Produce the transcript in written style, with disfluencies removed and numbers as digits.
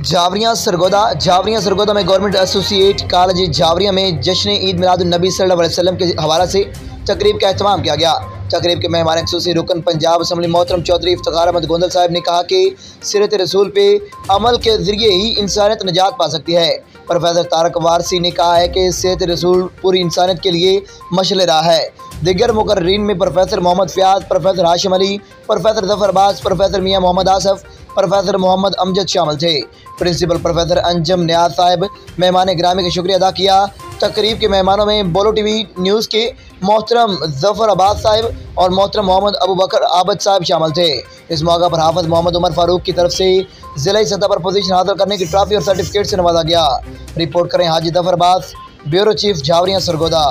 जावरिया सरगोदा में government associate college Javeria में जश्न ईद मिलादुन नबी सल्लल्लाहु अलैहि वसल्लम के हवाले से तकरीब का एहतमाम किया गया। तकरीब के मेहमान खसूसी रुकन पंजाब असम्बली मोहतरम चौधरी इफ्तिखार अहमद गोंदल साहब ने कहा कि सीरत रसूल पे अमल के ज़रिए ही इंसानियत निजात पा सकती है। प्रोफेसर तारक वारसी ने कहा है कि सीरत रसूल पूरी इंसानियत के लिए मशअल राह है। दिगर मुकर्रीन में professor Mohammad Fayaz, professor Hashim Ali, professor Zafar Abbas, professor Mian Mohammad Asaf, professor Mohammad Amjad शामिल थे। प्रिंसिपल प्रोफेसर अंजम नियाज़ साहब मेहमान ग्रामी का शुक्रिया अदा किया। तकरीब के मेहमानों में बोलो टीवी न्यूज़ के मोहतरम ज़फ़र अब्बास साहब और मोहतरम मोहम्मद अबू बकर आबद साहब शामिल थे। इस मौका पर हाफ़िज़ मोहम्मद उमर फ़ारूक की तरफ से ज़िला सतह पर पोजीशन हासिल करने की ट्रॉफी और सर्टिफिकेट से नवाजा गया। रिपोर्ट करें हाजी ज़फ़र अब्बास, ब्यूरो चीफ जावरिया सरगोदा।